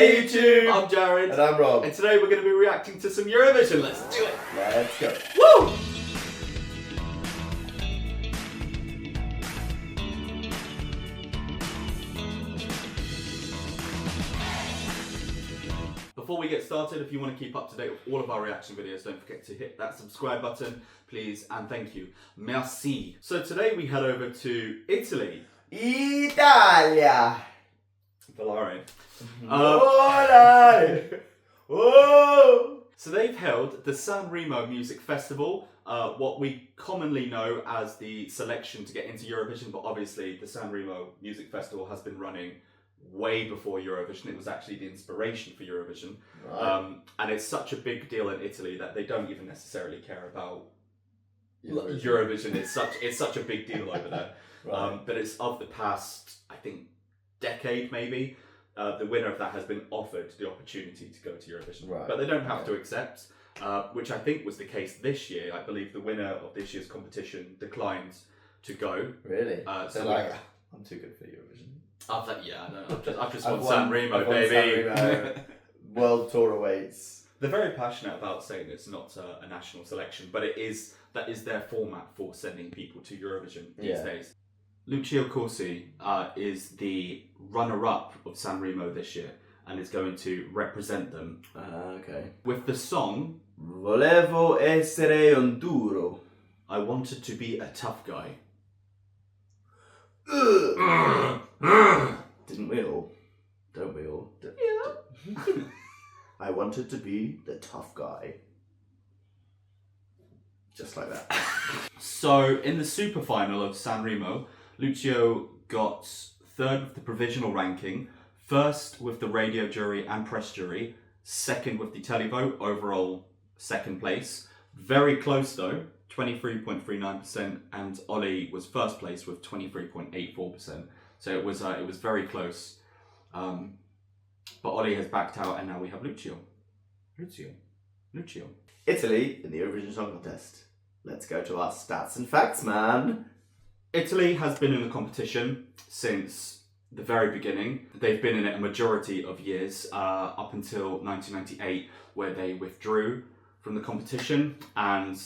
Hey YouTube! I'm Jaryd. And I'm Rob. And today we're going to be reacting to some Eurovision. Let's do it! Let's go. Woo! Before we get started, if you want to keep up to date with all of our reaction videos, don't forget to hit that subscribe button, please, and thank you. Merci. So today we head over to Italy. Italia! Volare. Volare! Oh! So they've held the Sanremo Music Festival, what we commonly know as the selection to get into Eurovision, but obviously the Sanremo Music Festival has been running way before Eurovision. It was actually the inspiration for Eurovision. Right. And it's such a big deal in Italy that they don't even necessarily care about Eurovision. It's such a big deal over there. Right. But it's of the past, I think, decade maybe. The winner of that has been offered the opportunity to go to Eurovision, Right. but they don't have to accept, which I think was the case this year. I believe the winner of this year's competition declined to go. Really? So like, I'm too good for Eurovision. I thought, yeah, I've just I've won Sanremo, baby. Sanremo. World tour awaits. They're very passionate about saying it's not a national selection, but that is their format for sending people to Eurovision these days. Lucio Corsi is the runner-up of Sanremo this year and is going to represent them. Okay. With the song Volevo Essere Un Duro. I Wanted to Be a Tough Guy. Didn't we all? Don't we all? Yeah. I wanted to be the tough guy. Just like that. So in the super final of Sanremo, Lucio got third with the provisional ranking, first with the radio jury and press jury, second with the televote, overall second place. Very close though, 23.39%, and Ollie was first place with 23.84%. So it was very close. But Ollie has backed out, and now we have Lucio. Italy in the Eurovision Song Contest. Let's go to our stats and facts, man. Italy has been in the competition since the very beginning. They've been in it a majority of years, up until 1998, where they withdrew from the competition, and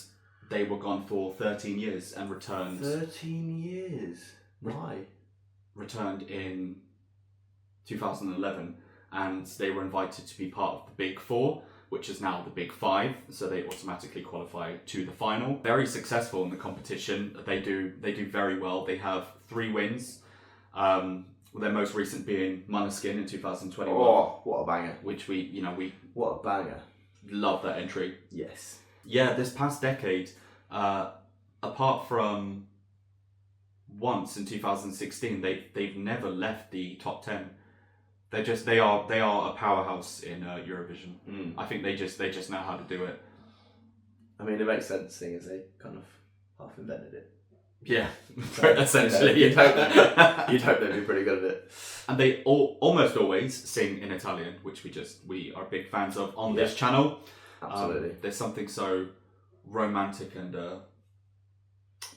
they were gone for 13 years and returned. 13 years? Why? Returned in 2011, and they were invited to be part of the Big Four, which is now the Big Five, so they automatically qualify to the final. Very successful in the competition. They do very well. They have 3 wins. Their most recent being Måneskin in 2021. Oh, what a banger! Which we What a banger! love that entry. Yes. Yeah, this past decade, apart from once in 2016, they've never left the top 10. They are a powerhouse in Eurovision. I think they just know how to do it. I mean, it makes sense, seeing as they kind of half invented it. Yeah, So, essentially. You'd hope they'd be pretty good at it. And they almost always sing in Italian, which we are big fans of on this channel. Absolutely. There's something so romantic and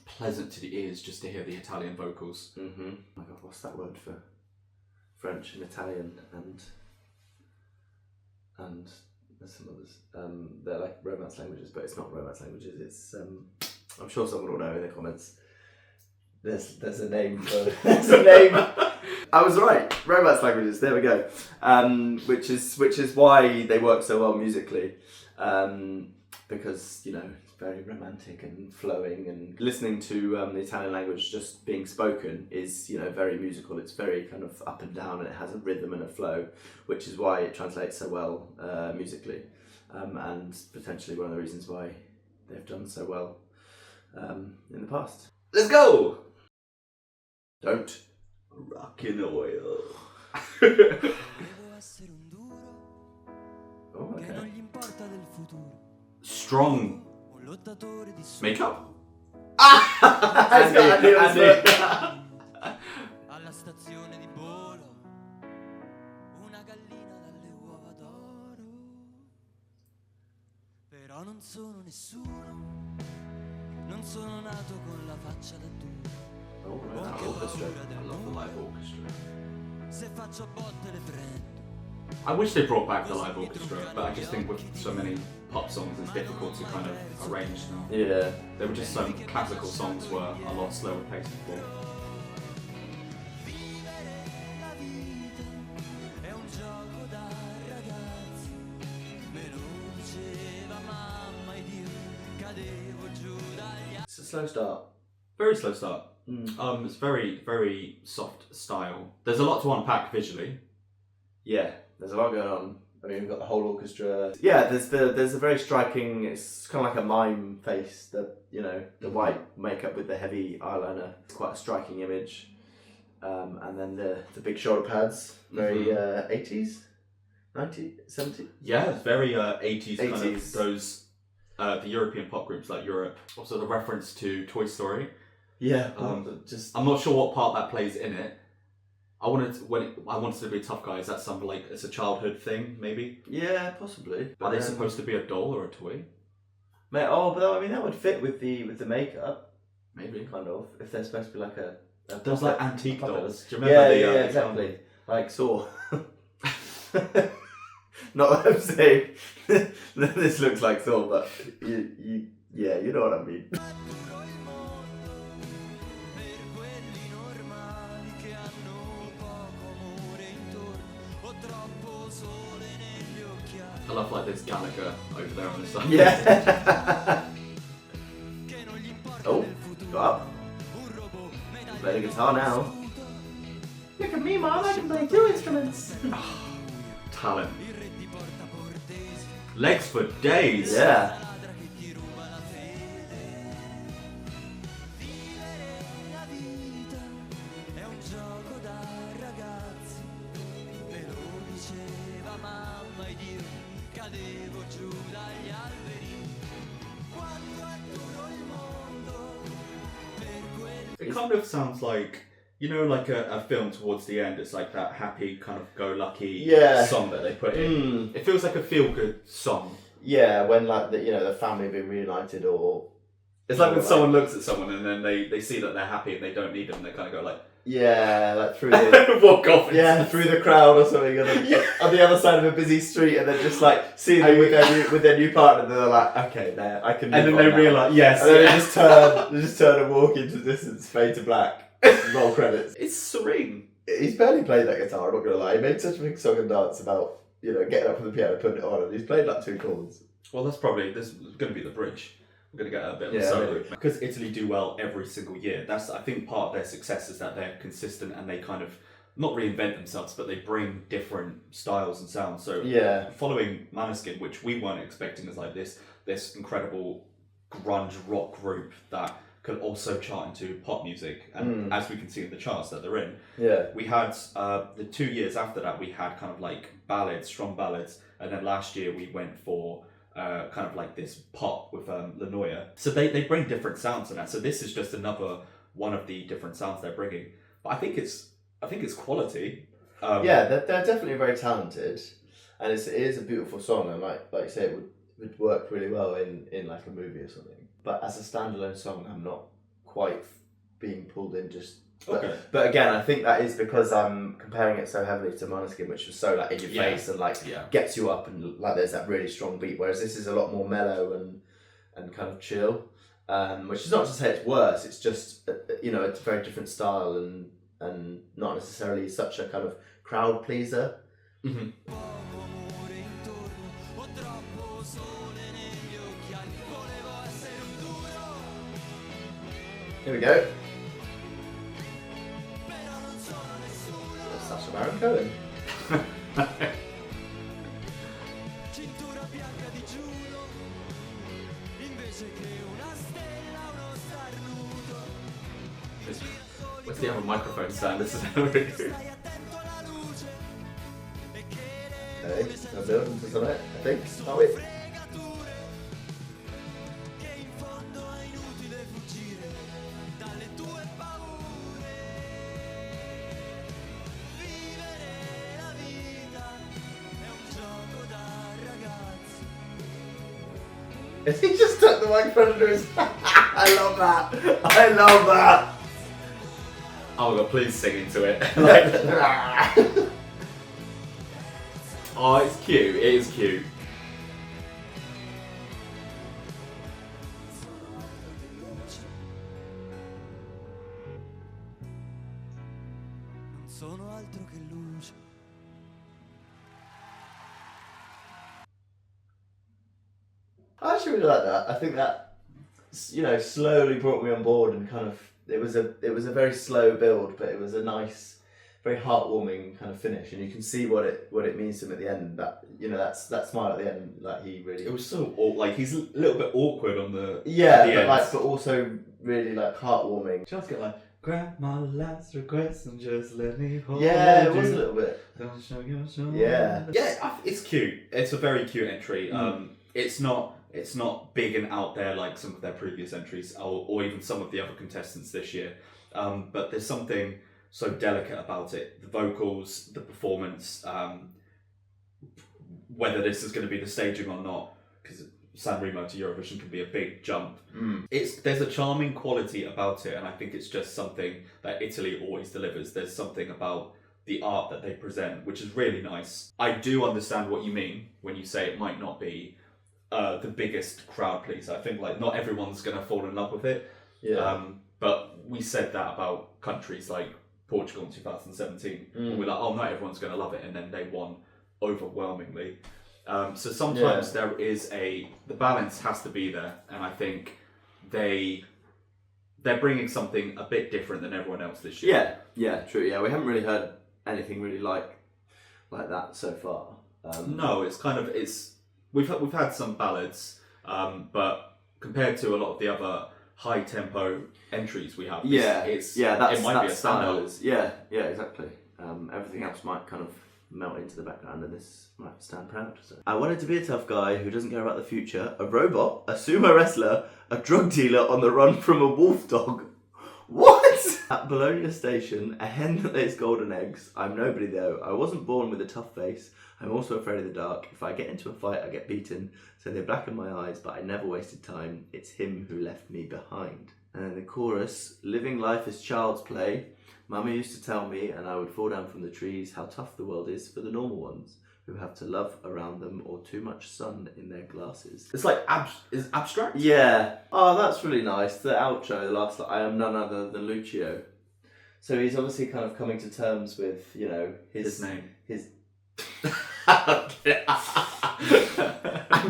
pleasant to the ears just to hear the Italian vocals. Oh my God, what's that word for French and Italian and there's some others. They're like Romance languages, but it's not Romance languages. It's I'm sure someone will know in the comments. There's a name for there's a name. I was right. Romance languages. There we go. Which is why they work so well musically. Because it's very romantic and flowing, and listening to the Italian language just being spoken is very musical. It's very kind of up and down, and it has a rhythm and a flow, which is why it translates so well musically, and potentially one of the reasons why they've done so well in the past. Let's go! Don't rock in oil. Oh, okay. Strong makeup. Andy. Alla stazione di volo, una gallina dalle uova d'oro. Però non sono nessuno, non sono nato con la faccia da duro. Oh, right. Orchestra. I love the live orchestra. Se faccio a botte le prendo, I wish they brought back the live orchestra, but I just think with so many pop songs, it's difficult to kind of arrange now. Yeah. There were just some classical songs were a lot slower paced before. It's a slow start. Very slow start. It's very, very soft style. There's a lot to unpack visually. Yeah, there's a lot going on. I mean, we've got the whole orchestra. Yeah, there's a very striking. It's kind of like a mime face. The white makeup with the heavy eyeliner. It's quite a striking image. And then the big shoulder pads. Very 80s, 90s, 70s. Yeah, it's very 80s kind 80s. of those the European pop groups like Europe. Also the reference to Toy Story. Yeah, I'm not sure what part that plays in it. I wanted to be a tough guy. Is that something like it's a childhood thing, maybe? Yeah, possibly. Are they supposed to be a doll or a toy? But I mean that would fit with the makeup, Maybe. kind of. If they're supposed to be like a There's like antique puppet. dolls. Do you remember Yeah, the exactly. Like Saw. Not that I'm saying this looks like Saw, but you know what I mean. I love like this Gallagher over there on the side. Yeah. Oh, got up. Play the guitar now. Look at me, Mom. I can play 2 instruments. Talent. Legs for days. Yeah. It kind of sounds like, like a film towards the end. It's like that happy kind of go-lucky song that they put in. It feels like a feel-good song. Yeah, when like the family have been reunited, or it's like when someone looks at someone and then they see that they're happy and they don't need them, and they kind of go like, like through the walk off. through the crowd or something, on the other side of a busy street, and then just like see them with their new partner, and they're like, okay, there, I can. And then they realise, yes, and then they just turn and walk into the distance, fade to black, roll credits. It's serene. He's barely played that guitar. I'm not gonna lie. He made such a big song and dance about getting up from the piano, putting it on, and he's played like 2 chords. Well, this is going to be the bridge. We're going to get a bit of a solo. Because Italy do well every single year. That's, I think, part of their success is that they're consistent and they kind of not reinvent themselves, but they bring different styles and sounds. So following Måneskin, which we weren't expecting, as like this incredible grunge rock group that could also chart into pop music, and as we can see in the charts that they're in, we had the 2 years after that we had kind of like ballads, strong ballads, and then last year we went for kind of like this pop with Lanoya. So they bring different sounds in that. So this is just another one of the different sounds they're bringing. But I think it's quality. They're definitely very talented, and it is a beautiful song, and like you say, it would work really well in like a movie or something. But as a standalone song, I'm not quite being pulled in just. But again, I think that is because I'm comparing it so heavily to Måneskin, which was so like in your face and like gets you up, and like there's that really strong beat. Whereas this is a lot more mellow and kind of chill. Which is not to say it's worse. It's just it's a very different style and not necessarily such a kind of crowd pleaser. Mm-hmm. Here we go. Sacha Baron Cohen. Where's the other microphone stand? This is how we do. Hey, I'm building this on it, I think. Are we? He just stuck the microphone under his. I love that. I love that. Oh my god, please sing into it. Oh, it's cute. It is cute. Non sono altro che luce. I actually really like that. I think that, you know, slowly brought me on board and kind of, it was a very slow build, but it was a nice, very heartwarming kind of finish, and you can see what it means to him at the end. That, you know, that smile at the end, like he really. It was so like he's a little bit awkward on the but also really like heartwarming. Just get like, grab my last request and just let me hold Yeah, it you. was a little bit. Don't show your show. Yeah. It's cute. It's a very cute entry. It's not big and out there like some of their previous entries, or even some of the other contestants this year. But there's something so delicate about it. The vocals, the performance, whether this is going to be the staging or not, because Sanremo to Eurovision can be a big jump. There's a charming quality about it, and I think it's just something that Italy always delivers. There's something about the art that they present, which is really nice. I do understand what you mean when you say it might not be the biggest crowd pleaser. I think like not everyone's going to fall in love with it. Yeah. But we said that about countries like Portugal in 2017. We're like, oh, not everyone's going to love it, and then they won overwhelmingly. So sometimes there is the balance has to be there, and I think they're bringing something a bit different than everyone else this year. Yeah, true. Yeah, we haven't really heard anything really like that so far. No, it's kind of we've had some ballads, but compared to a lot of the other high tempo entries we have, it might be a standout. Yeah, exactly. Everything else might kind of melt into the background, and this might stand proud. So. I wanted to be a tough guy who doesn't care about the future, a robot, a sumo wrestler, a drug dealer on the run from a wolf dog. What? At Bologna Station, a hen that lays golden eggs. I'm nobody though. I wasn't born with a tough face. I'm also afraid of the dark. If I get into a fight, I get beaten. So they blacken my eyes, but I never wasted time. It's him who left me behind. And then the chorus, living life is child's play. Mama used to tell me, and I would fall down from the trees, how tough the world is for the normal ones who have to love around them or too much sun in their glasses. It's like is abstract. Yeah. Oh, that's really nice. The outro, the last line, I am none other than Lucio. So he's obviously kind of coming to terms with, you know, His name. I'm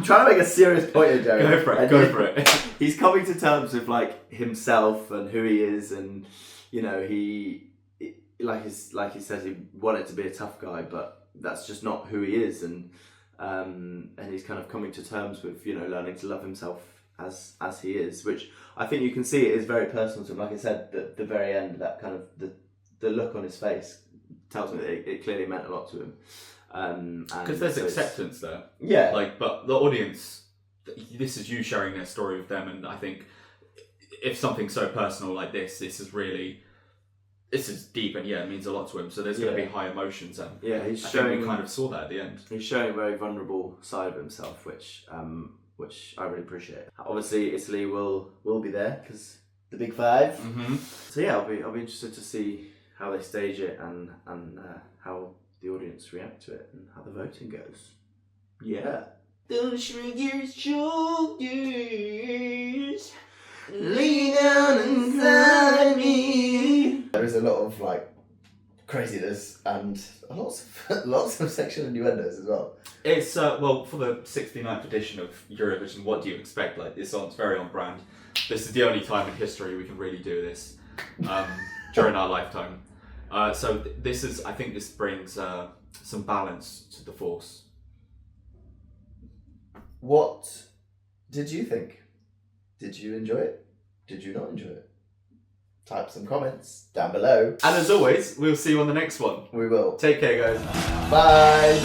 trying to make a serious point here, Jaryd. Go for it. He's coming to terms with like himself and who he is, and you know, like he says, he wanted to be a tough guy, but that's just not who he is, and he's kind of coming to terms with, you know, learning to love himself as he is, which I think you can see it is very personal to him. Like I said, the very end, that kind of the look on his face tells me that it clearly meant a lot to him. Because there's acceptance there. Yeah. But the audience, this is you sharing their story with them, and I think if something so personal like this is deep, and it means a lot to him. So there's going to be high emotions, and he's I showing. think we kind of saw that at the end. He's showing a very vulnerable side of himself, which I really appreciate. Obviously, Italy will be there because the big five. Mm-hmm. So yeah, I'll be interested to see how they stage it and how the audience react to it and how the voting goes. Yeah. Don't shrug your shoulders, lay down inside me. There is a lot of like craziness and lots of sexual innuendos as well. It's well, for the 69th edition of Eurovision, what do you expect? Like, this song's very on brand. This is the only time in history we can really do this during our lifetime. So I think this brings some balance to the force. What did you think? Did you enjoy it? Did you not enjoy it? Type some comments down below. And as always, we'll see you on the next one. We will. Take care, guys. Bye.